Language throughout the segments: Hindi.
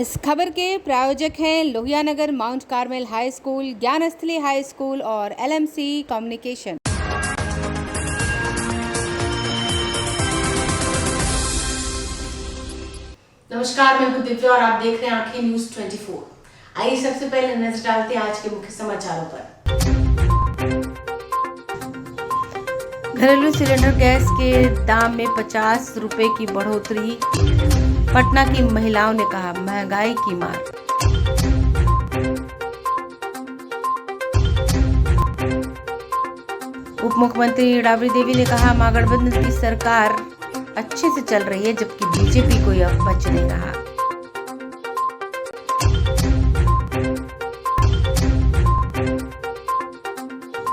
इस खबर के प्रायोजक हैं Lohia Nagar mount Carmel high school, Gyansthali high school और LMC कम्युनिकेशन। नमस्कार, मैं हूं दिव्या और आप देख रहे हैं आंखें न्यूज 24। आइए सबसे पहले नजर डालते हैं आज के मुख्य समाचारों पर। घरेलू सिलेंडर गैस के दाम में 50 रुपए की बढ़ोतरी, पटना की महिलाओं ने कहा महंगाई की मार। उप मुख्यमंत्री राबड़ी देवी ने कहा महागठबंधन की सरकार अच्छे से चल रही है, जबकि बीजेपी कोई अब बच नहीं रहा।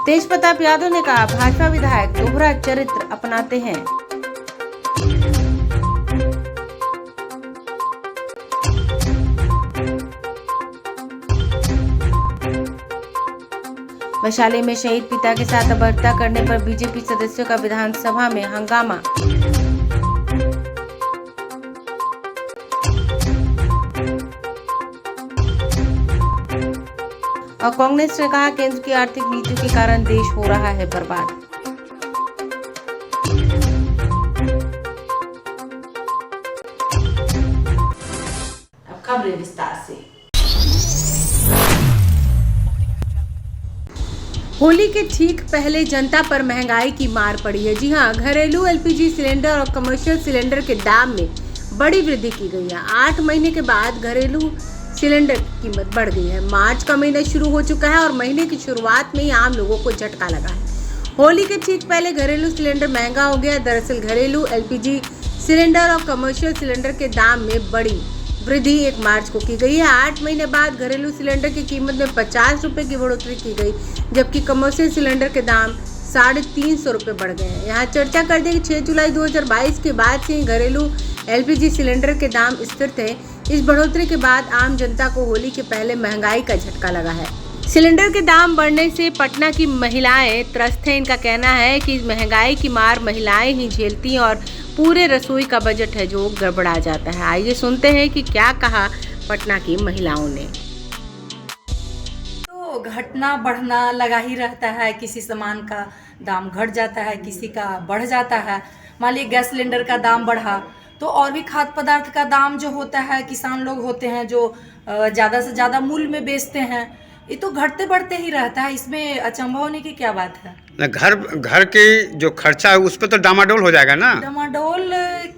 तेज प्रताप यादव ने कहा भाजपा विधायक दोहरा चरित्र अपनाते हैं। वैशाली में शहीद पिता के साथ अभद्रता करने पर बीजेपी सदस्यों का विधानसभा में हंगामा। और कांग्रेस ने कहा केंद्र की आर्थिक नीतियों के कारण देश हो रहा है बर्बाद। अब खबरें विस्तार से। होली के ठीक पहले जनता पर महंगाई की मार पड़ी है। जी हां, घरेलू LPG सिलेंडर और कमर्शियल सिलेंडर के दाम में बड़ी वृद्धि की गई है। 8 महीने के बाद घरेलू सिलेंडर की कीमत बढ़ गई है। मार्च का महीना शुरू हो चुका है और महीने की शुरुआत में ही आम लोगों को झटका लगा है। होली के ठीक पहले घरेलू सिलेंडर महंगा हो गया। दरअसल घरेलू LPG सिलेंडर और कमर्शियल सिलेंडर के दाम में बड़ी वृद्धि 1 मार्च को की गई है। 8 महीने बाद घरेलू सिलेंडर की कीमत में 50 रुपए की बढ़ोतरी की गई, जबकि कमर्शियल सिलेंडर के दाम 350 रुपए बढ़ गए हैं। यहाँ चर्चा कर दें कि 6 जुलाई 2022 के बाद से घरेलू LPG सिलेंडर के दाम स्थिर थे। इस बढ़ोतरी के बाद आम जनता को होली के पहले महंगाई का झटका लगा है। सिलेंडर के दाम बढ़ने से पटना की महिलाएं त्रस्त हैं। इनका कहना है कि महंगाई की मार महिलाएं ही झेलती हैं और पूरे रसोई का बजट है जो गड़बड़ा जाता है। आइए सुनते हैं कि क्या कहा पटना की महिलाओं ने। तो घटना बढ़ना लगा ही रहता है। किसी सामान का दाम घट जाता है, किसी का बढ़ जाता है। मान लीजिए गैस सिलेंडर का दाम बढ़ा तो और भी खाद्य पदार्थ का दाम जो होता है, किसान लोग होते हैं जो ज़्यादा से ज़्यादा मूल्य में बेचते हैं, ये तो घटते बढ़ते ही रहता है। इसमें अचंभव होने की क्या बात है। घर के जो खर्चा है उस पर तो डामाडोल हो जाएगा ना। डामाडोल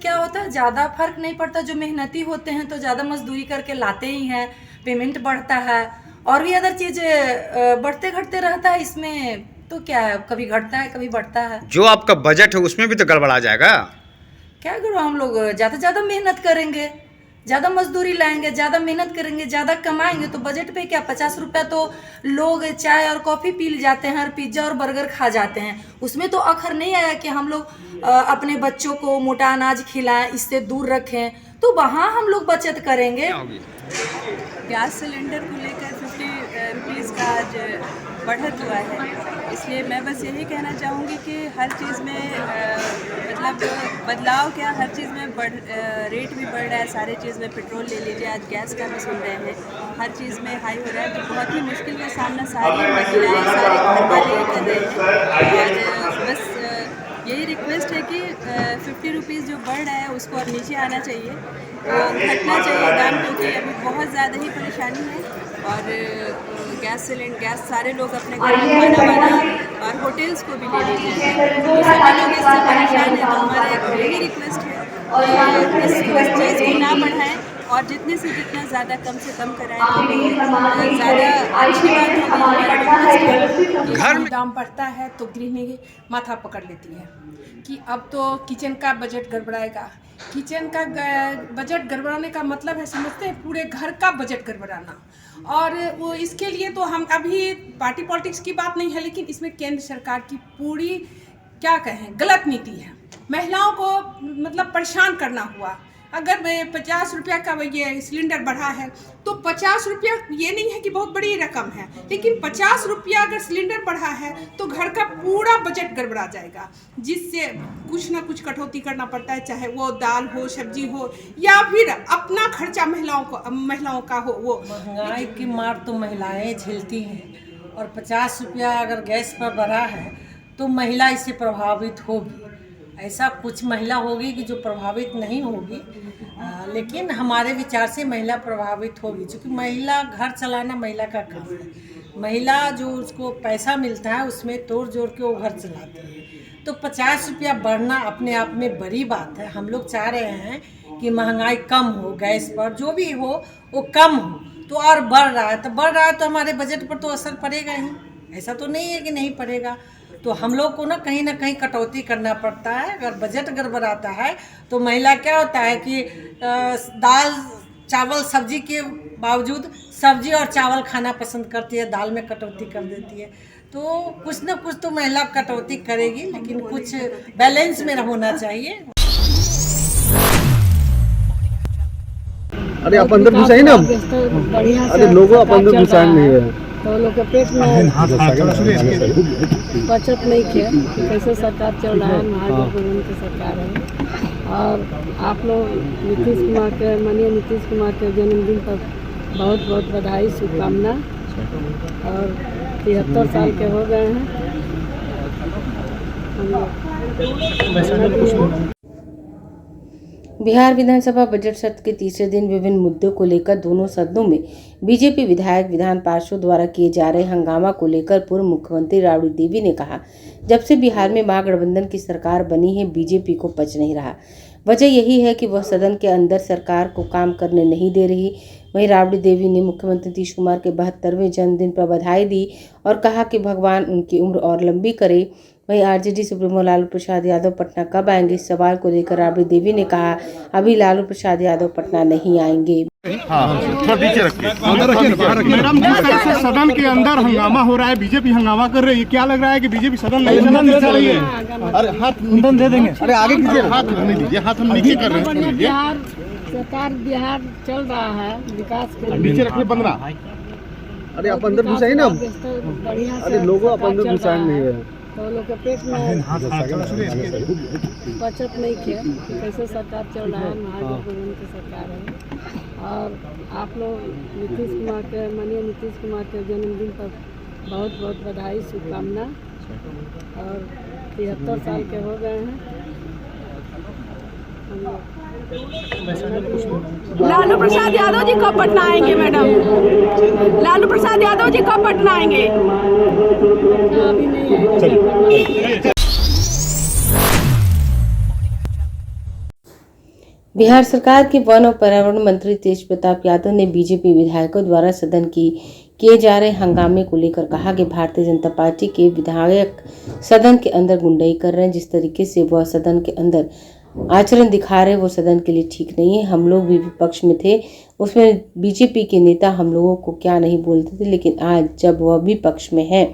क्या होता है, ज़्यादा फर्क नहीं पड़ता। जो मेहनती होते हैं तो ज़्यादा मजदूरी करके लाते ही हैं, पेमेंट बढ़ता है और भी अदर चीज़ बढ़ते घटते रहता है। इसमें तो क्या है, कभी घटता है कभी बढ़ता है। जो आपका बजट है उसमें भी तो गड़बड़ा जाएगा। क्या करो, हम लोग ज़्यादा से ज़्यादा मेहनत करेंगे, ज़्यादा मजदूरी लाएंगे, ज़्यादा मेहनत करेंगे, ज़्यादा कमाएंगे तो बजट पे क्या 50 रुपया तो लोग चाय और कॉफ़ी पी जाते हैं और पिज्ज़ा और बर्गर खा जाते हैं। उसमें तो अखर नहीं आया कि हम लोग अपने बच्चों को मोटा अनाज खिलाएं, इससे दूर रखें, तो वहाँ हम लोग बचत करेंगे। गैस सिलेंडर को लेकर 50 रुपीज़ का आज बढ़त हुआ है, इसलिए मैं बस यही कहना चाहूँगी कि हर चीज़ में मतलब बदलाव क्या, हर चीज़ में रेट भी बढ़ रहा है। सारे चीज़ में पेट्रोल ले लीजिए, आज गैस का भी सुन रहे हैं, हर चीज़ में हाई हो रहा है। तो बहुत ही मुश्किल का सामना सारी महिलाएं, सारे घर वाले ही कर रहे हैं। और बस यही रिक्वेस्ट है कि 50 रुपीज़ जो बढ़ रहा है उसको और नीचे आना चाहिए, घटना चाहिए दाम, क्योंकि अभी बहुत ज़्यादा ही परेशानी है। और गैस सारे लोग अपने घर में खाना बना और होटल्स को भी ले लीजिए, तो सभी लोग इससे परेशान हैं। तो हमारा एक यही रिक्वेस्ट है कि इस चीज़ को ना बढ़ाएं और जितने से जितना ज़्यादा कम से कम कराएं तो ज़्यादा अच्छी बात होगी। घर में दाम बढ़ता है तो गृहिणी माथा पकड़ लेती है कि अब तो किचन का बजट गड़बड़ाएगा। किचन का बजट गड़बड़ाने का मतलब है, समझते हैं, पूरे घर का बजट गड़बड़ाना। और वो इसके लिए तो हम अभी पार्टी पॉलिटिक्स की बात नहीं है, लेकिन इसमें केंद्र सरकार की पूरी क्या कहें गलत नीति है। महिलाओं को मतलब परेशान करना हुआ। अगर 50 रुपया का ये सिलेंडर बढ़ा है तो 50 रुपया ये नहीं है कि बहुत बड़ी रकम है, लेकिन 50 रुपया अगर सिलेंडर बढ़ा है तो घर का पूरा बजट गड़बड़ा जाएगा, जिससे कुछ ना कुछ कटौती करना पड़ता है, चाहे वो दाल हो, सब्जी हो, या फिर अपना खर्चा महिलाओं का हो। वो महंगाई की मार तो महिलाएं झेलती हैं, और 50 रुपया अगर गैस पर बढ़ा है तो महिला इससे प्रभावित होगी। ऐसा कुछ महिला होगी कि जो प्रभावित नहीं होगी, लेकिन हमारे विचार से महिला प्रभावित होगी, क्योंकि महिला घर चलाना महिला का काम है। महिला जो उसको पैसा मिलता है उसमें तोड़ जोड़ के वो घर चलाती है। तो 50 रुपया बढ़ना अपने आप में बड़ी बात है। हम लोग चाह रहे हैं कि महंगाई कम हो, गैस पर जो भी हो वो कम हो, तो और बढ़ रहा है तो हमारे बजट पर तो असर पड़ेगा ही। ऐसा तो नहीं है कि नहीं पड़ेगा। तो हम लोग को ना कहीं कटौती करना पड़ता है। अगर बजट गड़बड़ाता है तो महिला क्या होता है कि दाल चावल सब्जी के बावजूद सब्जी और चावल खाना पसंद करती है, दाल में कटौती कर देती है। तो कुछ ना कुछ तो महिला कटौती करेगी, लेकिन कुछ बैलेंस में होना चाहिए। अरे आप अंदर घुसाइए ना, अरे लोगों आप अंदर घुसाए नहीं है तो लोग के पेट में बचत नहीं किया। कैसे सरकार चल रहा है, महागठबंधन की सरकार है। और आप लोग माननीय नीतीश कुमार के जन्मदिन पर बहुत बहुत बधाई, शुभकामना। और 73 साल के हो गए हैं हम। बिहार विधानसभा बजट सत्र के तीसरे दिन विभिन्न मुद्दों को लेकर दोनों सदनों में बीजेपी विधायक विधान पार्षदों द्वारा किए जा रहे हंगामा को लेकर पूर्व मुख्यमंत्री राबड़ी देवी ने कहा, जब से बिहार में महागठबंधन की सरकार बनी है बीजेपी को पच नहीं रहा। वजह यही है कि वह सदन के अंदर सरकार को काम करने नहीं दे रही। वहीं राबड़ी देवी ने मुख्यमंत्री नीतीश कुमार के 72वें जन्मदिन पर बधाई दी और कहा कि भगवान उनकी उम्र और लंबी करे। वहीं आरजेडी सुप्रीमो लालू प्रसाद यादव पटना कब आएंगे, इस सवाल को लेकर राबड़ी देवी ने कहा, अभी लालू प्रसाद यादव पटना नहीं आएंगे। मैडम, जिस तरह से सदन के अंदर हंगामा हो रहा है, बीजेपी हंगामा कर रही है, क्या लग रहा है कि बीजेपी सदन नहीं चल रही है? अरे हाथ ईंधन दे देंगे। अरे आगे कीजिए, हाथ रहने दीजिए, हाथ हम नीचे कर रहे हैं। बिहार सरकार बिहार चल रहा है विकास के लिए। नीचे रखिए 15। अरे आप अंदर घुसाइए ना, अरे लोगों आप अंदर घुसाए नहीं है तो लोग के पेट में बचत नहीं किया। कैसे सरकार चल रहा है, महागठबंधन की सरकार है। और आप लोग माननीय नीतीश कुमार के जन्मदिन पर बहुत बहुत बधाई, शुभकामना। और 73 साल के हो गए हैं हम। लालू प्रसाद यादव जी कब पटना आएंगे मैडम? लालू प्रसाद यादव जी कब पटना आएंगे? अभी नहीं आएंगे। बिहार सरकार के वन और पर्यावरण मंत्री तेज प्रताप यादव ने बीजेपी विधायकों द्वारा सदन की किए जा रहे हंगामे को लेकर कहा कि भारतीय जनता पार्टी के विधायक सदन के अंदर गुंडाई कर रहे हैं। जिस तरीके से वह सदन के अंदर आचरण दिखा रहे वो सदन के लिए ठीक नहीं है। हम लोग भी विपक्ष में थे, उसमें बीजेपी के नेता हम लोगों को क्या नहीं बोलते थे, लेकिन आज जब वह भी पक्ष में है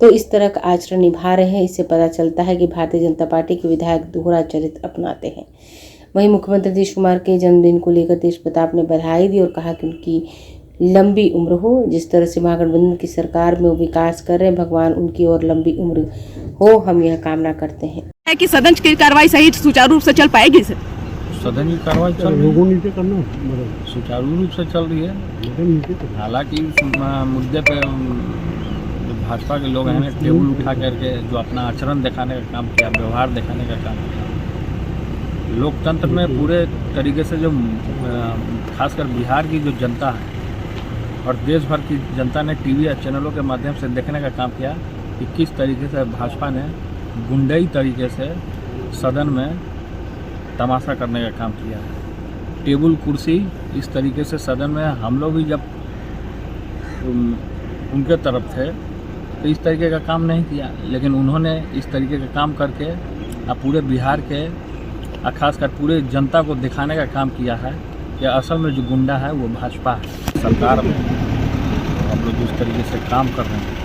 तो इस तरह का आचरण निभा रहे हैं। इससे पता चलता है कि भारतीय जनता पार्टी के विधायक दोहरा चरित्र अपनाते हैं। वहीं मुख्यमंत्री नीतीश कुमार के जन्मदिन को लेकर तेज प्रताप ने बधाई दी और कहा कि उनकी लंबी उम्र हो। जिस तरह से महागठबंधन की सरकार में वो विकास कर रहे हैं, भगवान उनकी और लंबी उम्र हो, हम यह कामना करते हैं। है कि सदन की कार्रवाई सही सुचारू रूप से चल पाएगी सर? सदन की कार्रवाई चल लोगों नीचे करना सुचारू रूप से चल रही है। हालांकि मुद्दे पे भाजपा के लोग हैं टेबल उठा करके जो अपना आचरण दिखाने का काम किया, व्यवहार दिखाने का काम किया। लोकतंत्र में पूरे तरीके से जो खासकर बिहार की जो जनता है और देश भर की जनता ने टीवी या चैनलों के माध्यम से देखने का काम किया कि किस तरीके से भाजपा ने गुंडई तरीके से सदन में तमाशा करने का काम किया है। टेबल कुर्सी इस तरीके से सदन में हम लोग भी जब उनके तरफ थे तो इस तरीके का काम नहीं किया, लेकिन उन्होंने इस तरीके का काम करके पूरे बिहार के खासकर पूरे जनता को दिखाने का काम किया है कि असल में जो गुंडा है वो भाजपा है। सरकार में हम लोग जिस तरीके से काम कर रहे हैं,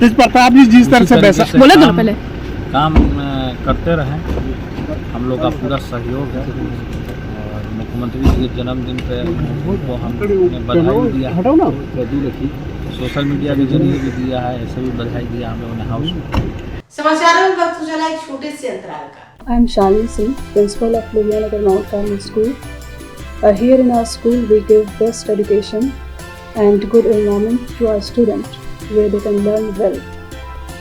इस प्रताप जी जिस तरह से बोले तो पहले काम करते रहें, हम लोग का पूरा सहयोग है। और मुख्यमंत्री जी के जन्मदिन पे उनको हमने बधाई दिया, सोशल मीडिया के जरिए भी दिया है, ऐसे भी बधाई दिया हम लोगों ने हाउस में। समाचारों में वक्त हो चला एक छोटे से अंतराल का। I am Shalini Singh, principal of Ludhiana Mount Carmel School. Here in our school, we give best education and good environment to our students, where they can learn well.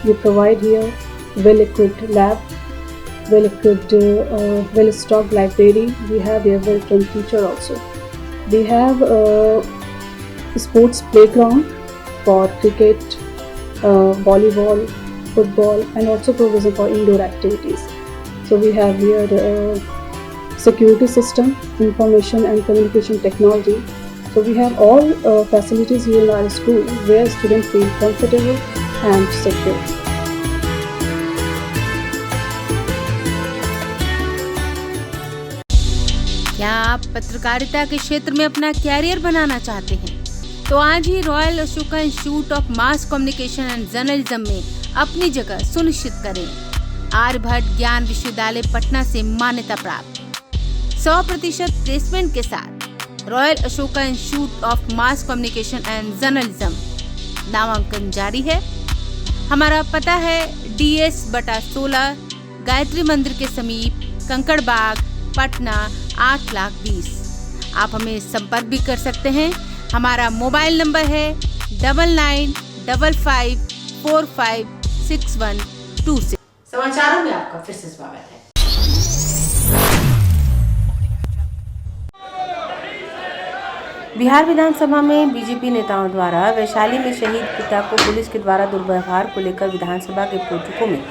We provide here well-equipped lab, well-equipped, well-stocked library. We have here well-trained teacher also. We have a sports playground for cricket, volleyball, football, and also provision for indoor activities. So we have here security system, information and communication technology. So we have all facilities here in our school where students feel comfortable and secure. क्या आप पत्रकारिता के क्षेत्र में अपना कैरियर बनाना चाहते हैं? तो आज ही royal Ashoka institute of mass communication and journalism में अपनी जगह सुनिश्चित करें। आर्यभट्ट ज्ञान विश्वविद्यालय पटना से मान्यता प्राप्त 100% प्लेसमेंट के साथ royal Ashoka institute of mass communication and journalism नामांकन जारी है। हमारा पता है DS/16 गायत्री मंदिर के समीप कंकड़ बाग पटना 8,20,000। आप हमें संपर्क भी कर सकते हैं। हमारा मोबाइल नंबर है 9955456126। समाचारों में आपका फिर से स्वागत है। बिहार विधानसभा में बीजेपी नेताओं द्वारा वैशाली में शहीद पिता को पुलिस के द्वारा दुर्व्यवहार को लेकर विधानसभा के बैठकों में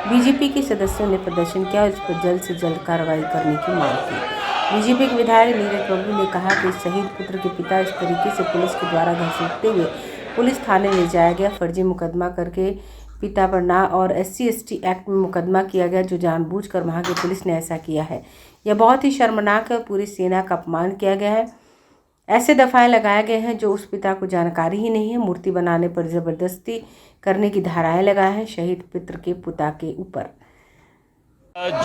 बीजेपी के सदस्यों ने प्रदर्शन किया और इस पर जल्द से जल्द कार्रवाई करने की मांग की। बीजेपी के विधायक नीरज बब्लू ने कहा कि शहीद पुत्र के पिता इस तरीके से पुलिस के द्वारा घसीटते हुए पुलिस थाने ले जाया गया, फर्जी मुकदमा करके पिता पर ना और SC/ST एक्ट में मुकदमा किया गया, जो जानबूझकर वहां की पुलिस ने ऐसा किया है। यह बहुत ही शर्मनाक है और पूरी सेना का अपमान किया गया है। ऐसे दफाएं लगाए गए हैं जो उस पिता को जानकारी ही नहीं है। मूर्ति बनाने पर जबरदस्ती करने की धाराएं लगाए हैं शहीद पुत्र के पिता के ऊपर।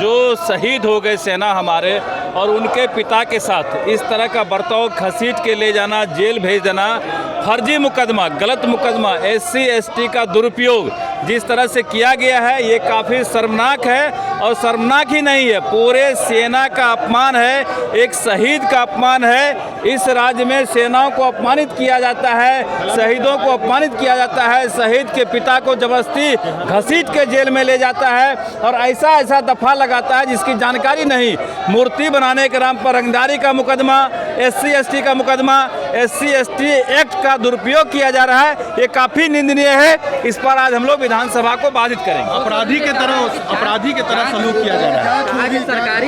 जो शहीद हो गए सेना हमारे और उनके पिता के साथ इस तरह का बर्ताव, घसीट के ले जाना, जेल भेज देना, फर्जी मुकदमा, गलत मुकदमा, SC/ST का दुरुपयोग जिस तरह से किया गया है, ये काफ़ी शर्मनाक है। और शर्मनाक ही नहीं है, पूरे सेना का अपमान है, एक शहीद का अपमान है। इस राज्य में सेनाओं को अपमानित किया जाता है, शहीदों को अपमानित किया जाता है, शहीद के पिता को जबरदस्ती घसीट के जेल में ले जाता है और ऐसा दफा लगाता है जिसकी जानकारी नहीं। मूर्ति बनाने के नाम पर रंगदारी का मुकदमा, SC/ST का मुकदमा, SC/ST एक्ट का दुरुपयोग किया जा रहा है, ये काफ़ी निंदनीय है। इस पर आज हम लोग विधानसभा को बाधित करेंगे। अपराधी के तरह सलूक किया जा रहा है।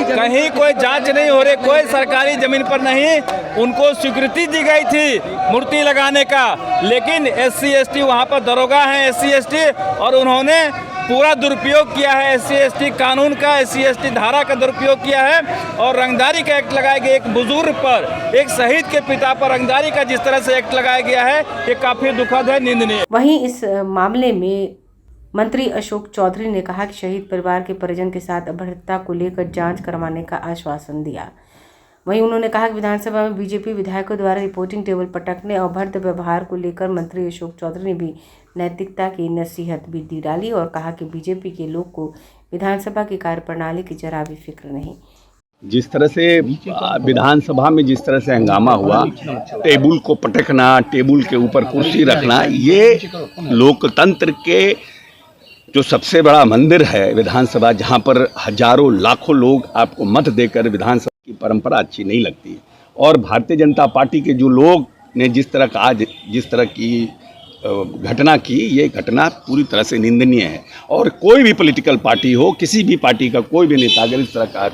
कहीं कोई जांच नहीं हो रही, कोई सरकारी जमीन पर नहीं। उनको स्वीकृति दी गई थी मूर्ति लगाने का, लेकिन SC/ST वहाँ पर दरोगा हैं SC/ST और उन्होंने पूरा दुरुपयोग किया है SC/ST कानून का, SC/ST धारा का दुरुपयोग किया है और रंगदारी का एक्ट लगाया गया। एक बुजुर्ग पर, एक शहीद के पिता पर रंगदारी का जिस तरह से एक्ट लगाया गया है, ये काफ़ी दुखद है, निंदनीय। वहीं इस मामले में मंत्री अशोक चौधरी ने कहा कि शहीद परिवार के परिजन के साथ अभद्रता को लेकर जांच करवाने का आश्वासन दिया। वहीं उन्होंने कहा कि विधानसभा में बीजेपी विधायकों द्वारा रिपोर्टिंग टेबल पटकने और अभद्र व्यवहार को लेकर मंत्री अशोक चौधरी ने भी नैतिकता की नसीहत भी दी डाली और कहा कि बीजेपी के लोग को विधानसभा की कार्यप्रणाली की जरा भी फिक्र नहीं। जिस तरह से विधानसभा में जिस तरह से हंगामा हुआ, टेबल को पटकना, टेबल के ऊपर कुर्सी रखना, ये लोकतंत्र के जो सबसे बड़ा मंदिर है विधानसभा, जहाँ पर हजारों लाखों लोग आपको मत देकर विधानसभा की परंपरा अच्छी नहीं लगती है। और भारतीय जनता पार्टी के जो लोग ने जिस तरह की घटना की, ये घटना पूरी तरह से निंदनीय है। और कोई भी पॉलिटिकल पार्टी हो, किसी भी पार्टी का कोई भी नेता अगर इस तरह का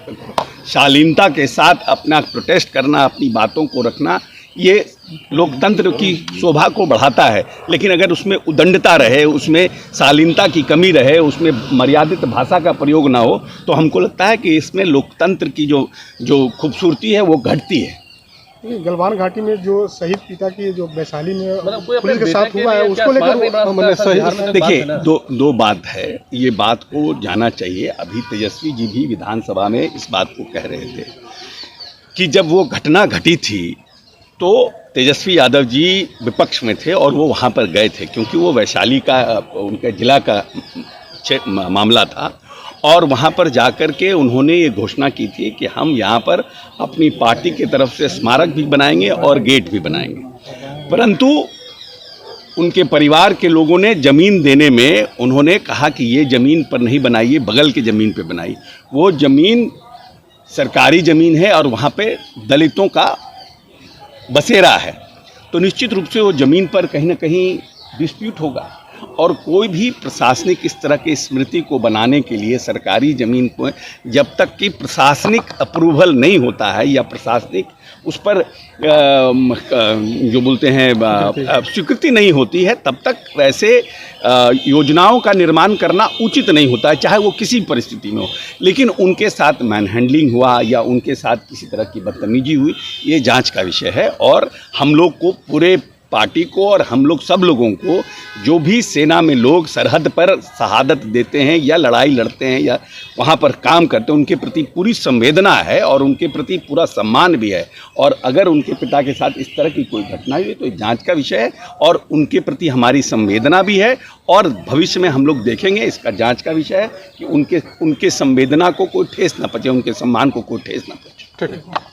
शालीनता के साथ अपना प्रोटेस्ट करना, अपनी बातों को रखना, ये लोकतंत्र की शोभा को बढ़ाता है। लेकिन अगर उसमें उदंडता रहे, उसमें शालीनता की कमी रहे, उसमें मर्यादित भाषा का प्रयोग ना हो, तो हमको लगता है कि इसमें लोकतंत्र की जो खूबसूरती है वो घटती है। गलवान घाटी में जो शहीद पिता की जो वैशाली में पुलिस के साथ हुआ है, उसको लेकर देखिए, दो बात है, ये बात को जाना चाहिए। अभी तेजस्वी जी भी विधानसभा में इस बात को कह रहे थे कि जब वो घटना घटी थी तो तेजस्वी यादव जी विपक्ष में थे और वो वहाँ पर गए थे, क्योंकि वो वैशाली का उनके जिला का मामला था और वहाँ पर जाकर के उन्होंने ये घोषणा की थी कि हम यहाँ पर अपनी पार्टी की तरफ से स्मारक भी बनाएंगे और गेट भी बनाएंगे। परंतु उनके परिवार के लोगों ने ज़मीन देने में उन्होंने कहा कि ये ज़मीन पर नहीं बनाइए, बगल की ज़मीन पे बनाई। वो ज़मीन सरकारी ज़मीन है और वहाँ पे दलितों का बसेरा है, तो निश्चित रूप से वो ज़मीन पर कहीं ना कहीं डिस्प्यूट होगा और कोई भी प्रशासनिक इस तरह की स्मृति को बनाने के लिए सरकारी ज़मीन को जब तक कि प्रशासनिक अप्रूवल नहीं होता है या प्रशासनिक उस पर जो बोलते हैं स्वीकृति नहीं होती है, तब तक वैसे योजनाओं का निर्माण करना उचित नहीं होता है, चाहे वो किसी परिस्थिति में हो। लेकिन उनके साथ मैनहैंडलिंग हुआ या उनके साथ किसी तरह की बदतमीजी हुई, ये जांच का विषय है। और हम लोग को, पूरे पार्टी को और हम लोग सब लोगों को, जो भी सेना में लोग सरहद पर शहादत देते हैं या लड़ाई लड़ते हैं या वहाँ पर काम करते हैं, उनके प्रति पूरी संवेदना है और उनके प्रति पूरा सम्मान भी है। और अगर उनके पिता के साथ इस तरह की कोई घटना हुई तो जांच का विषय है और उनके प्रति हमारी संवेदना भी है और भविष्य में हम लोग देखेंगे, इसका जांच का विषय है कि उनके संवेदना को कोई ठेस न पहुँचे, उनके सम्मान को कोई ठेस न पहुँचे।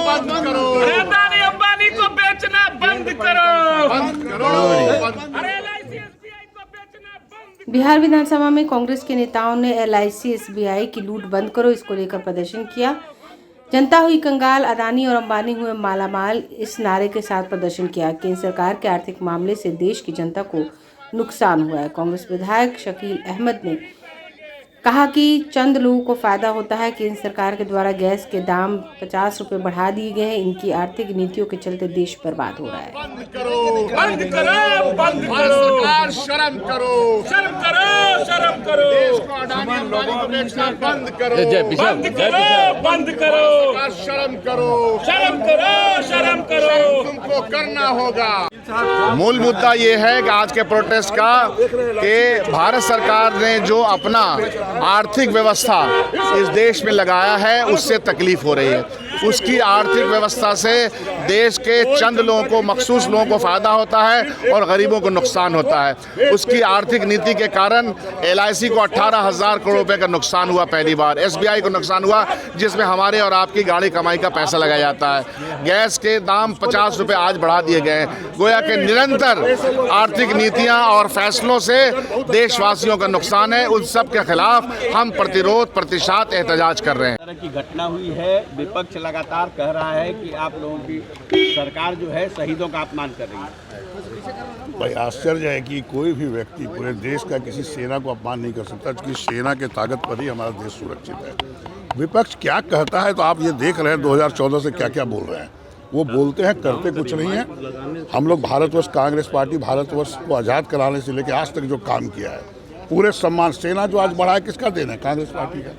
बंद करो, अदानी अंबानी को बेचना बंद करो। बिहार विधानसभा में कांग्रेस के नेताओं ने LIC SBI की लूट बंद करो, इसको लेकर प्रदर्शन किया। जनता हुई कंगाल, अदानी और अंबानी हुए मालामाल, इस नारे के साथ प्रदर्शन किया। केंद्र सरकार के आर्थिक मामले से देश की जनता को नुकसान हुआ है। कांग्रेस विधायक शकील अहमद ने कहा कि चंद लोगों को फायदा होता है। केंद्र सरकार के द्वारा गैस के दाम 50 रुपये बढ़ा दिए गए हैं। इनकी आर्थिक नीतियों के चलते देश बर्बाद हो रहा है। बंद करो, बंद करो, बंद करो, सरकार शर्म करो, शर्म करो, शर्म करो, देश को अडानी अंबानी को बेचना बंद करो, बंद करो, बंद करो, सरकार शर्म करो, शर्म करो, शर्म करो, तुमको करना होगा। मूल मुद्दा ये है कि आज के प्रोटेस्ट का कि भारत सरकार ने जो अपना आर्थिक व्यवस्था इस देश में लगाया है उससे तकलीफ हो रही है। उसकी आर्थिक व्यवस्था से देश के चंद लोगों को, मखसूस लोगों को फ़ायदा होता है और गरीबों को नुकसान होता है। उसकी आर्थिक नीति के कारण LIC को 18,000 करोड़ रुपए का नुकसान हुआ पहली बार, SBI को नुकसान हुआ जिसमें हमारे और आपकी गाड़ी कमाई का पैसा लगाया जाता है। गैस के दाम 50 रुपये आज बढ़ा दिए गए हैं। गोया के निरंतर आर्थिक नीतियाँ और फैसलों से देशवासियों का नुकसान है। उन सब के खिलाफ हम प्रतिरोध, प्रतिशत, एहतजाज कर रहे हैं। तरह की घटना हुई है, विपक्ष लगातार कह रहा है कि आप लोगों की सरकार जो है शहीदों का अपमान कर रही है। भाई आश्चर्य है कि कोई भी व्यक्ति पूरे देश का किसी सेना को अपमान नहीं कर सकता, क्योंकि सेना के ताकत पर ही हमारा देश सुरक्षित है। विपक्ष क्या कहता है तो आप ये देख रहे हैं 2014 से क्या क्या बोल रहे हैं। वो बोलते हैं, करते कुछ नहीं है। हम लोग भारतवर्ष कांग्रेस पार्टी भारतवर्ष को आज़ाद कराने से लेकर आज तक जो काम किया है, पूरे सम्मान, सेना जो आज बढ़ा है किसका देना है? कांग्रेस पार्टी का।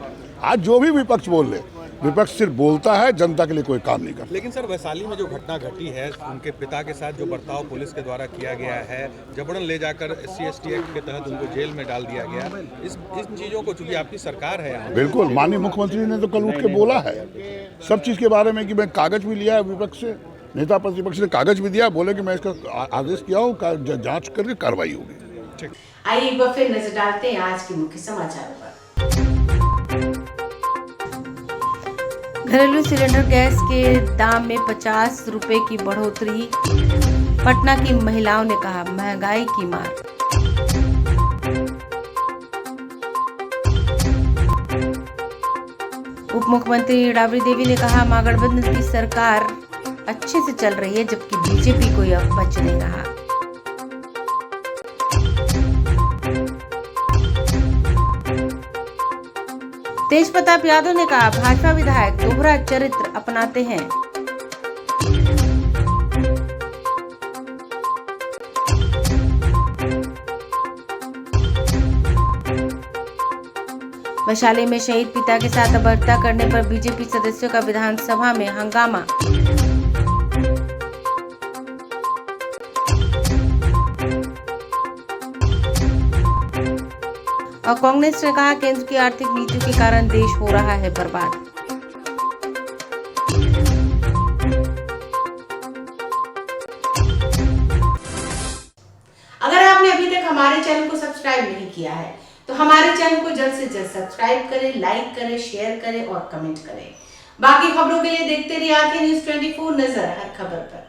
आज जो भी विपक्ष बोल ले, विपक्ष सिर्फ बोलता है, जनता के लिए कोई काम नहीं करता। लेकिन सर, वैशाली में जो घटना घटी है, उनके पिता के साथ जो बर्ताव पुलिस के द्वारा किया गया है, जबरन ले जाकर SC/ST एक्ट के तहत उनको जेल में डाल दिया गया, इन चीज़ों को, चूंकि आपकी सरकार है यहाँ। बिल्कुल, माननीय मुख्यमंत्री ने तो कल उठ के बोला है सब चीज़ के बारे में कि मैं कागज भी लिया है विपक्ष से, नेता प्रतिपक्ष ने कागज भी दिया, बोले कि मैं इसका आदेश किया हूँ, जाँच करके कार्रवाई होगी। आइए एक बार फिर नजर डालते हैं आज के मुख्य समाचारों पर। घरेलू सिलेंडर गैस के दाम में 50 रुपए की बढ़ोतरी, पटना की महिलाओं ने कहा महंगाई की मार। उप मुख्यमंत्री राबड़ी देवी ने कहा महागठबंधन की सरकार अच्छे से चल रही है, जबकि बीजेपी को यह बच नहीं रहा। तेज प्रताप यादव ने कहा भाजपा विधायक दोहरा चरित्र अपनाते हैं। वैशाली में शहीद पिता के साथ अभद्रता करने पर बीजेपी सदस्यों का विधानसभा में हंगामा। और कांग्रेस ने कहा केंद्र की आर्थिक नीतियों के कारण देश हो रहा है बर्बाद। अगर आपने अभी तक हमारे चैनल को सब्सक्राइब नहीं किया है तो हमारे चैनल को जल्द से जल्द सब्सक्राइब करें, लाइक करें, शेयर करें और कमेंट करें। बाकी खबरों के लिए देखते रहिए आंखें न्यूज़ 24, नजर हर खबर पर।